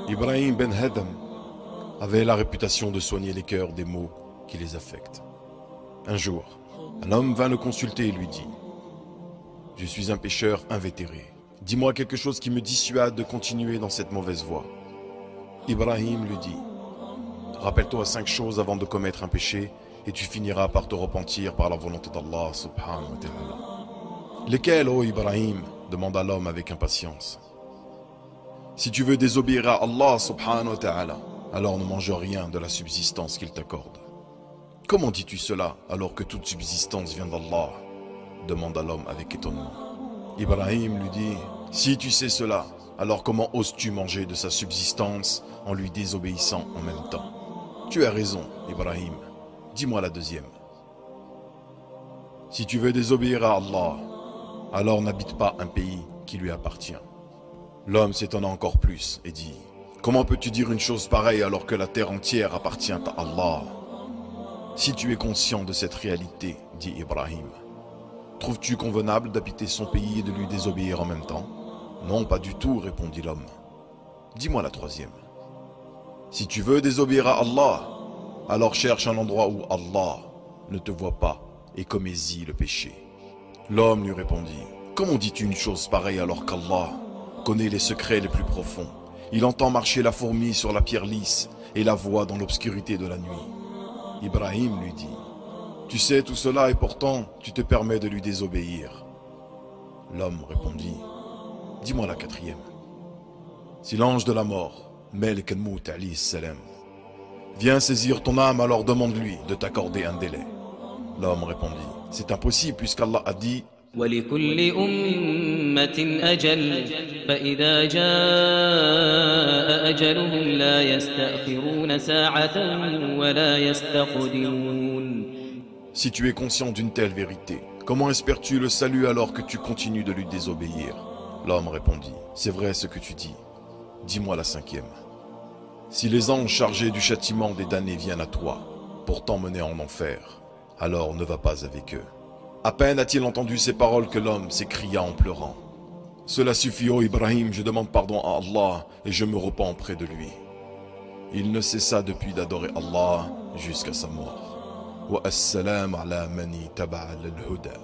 Ibrahim ben Hadam avait la réputation de soigner les cœurs des maux qui les affectent. Un jour, un homme vint le consulter et lui dit: « Je suis un pécheur invétéré. Dis-moi quelque chose qui me dissuade de continuer dans cette mauvaise voie. » Ibrahim lui dit: « Rappelle-toi 5 choses avant de commettre un péché et tu finiras par te repentir par la volonté d'Allah subhanahu wa ta'ala. »« Lesquelles, ô Ibrahim ?» demanda l'homme avec impatience. « Si tu veux désobéir à Allah subhanahu wa ta'ala, alors ne mange rien de la subsistance qu'il t'accorde. »« Comment dis-tu cela alors que toute subsistance vient d'Allah ?» demanda l'homme avec étonnement. Ibrahim lui dit: « Si tu sais cela, alors comment oses-tu manger de sa subsistance en lui désobéissant en même temps? Tu as raison, Ibrahim. Dis-moi la deuxième. Si tu veux désobéir à Allah, alors n'habite pas un pays qui lui appartient. » L'homme s'étonna encore plus et dit: « Comment peux-tu dire une chose pareille alors que la terre entière appartient à Allah? Si tu es conscient de cette réalité, dit Ibrahim, trouves-tu convenable d'habiter son pays et de lui désobéir en même temps? » Non, pas du tout, répondit l'homme. Dis-moi la troisième. Si tu veux désobéir à Allah, alors cherche un endroit où Allah ne te voit pas et commets-y le péché. L'homme lui répondit: Comment dis-tu une chose pareille alors qu'Allah connaît les secrets les plus profonds? Il entend marcher la fourmi sur la pierre lisse et la voit dans l'obscurité de la nuit. Ibrahim lui dit: Tu sais tout cela et pourtant tu te permets de lui désobéir. L'homme répondit: Dis-moi la quatrième. Si l'ange de la mort, Malik al-Mout alayhi salam, vient saisir ton âme, alors demande-lui de t'accorder un délai. L'homme répondit: C'est impossible puisqu'Allah a dit: وَلِكُلِّ أُمَّةٍ أَجَلٌ فَإِذَا جَاءَ أَجَلُهُمْ لَا يَسْتَأْخِرُونَ سَاعَةً وَلَا يَسْتَقْدِمُونَ. Si tu es conscient d'une telle vérité, comment espères-tu le salut alors que tu continues de lui désobéir? L'homme répondit: C'est vrai ce que tu dis. Dis-moi la cinquième. Si les anges chargés du châtiment des damnés viennent à toi pour t'emmener en enfer, alors ne va pas avec eux. À peine a-t-il entendu ces paroles que l'homme s'écria en pleurant: Cela suffit, ô Ibrahim, je demande pardon à Allah et je me repens près de lui. Il ne cessa depuis d'adorer Allah jusqu'à sa mort. Wa as-salam ala mani taba'a al-huda.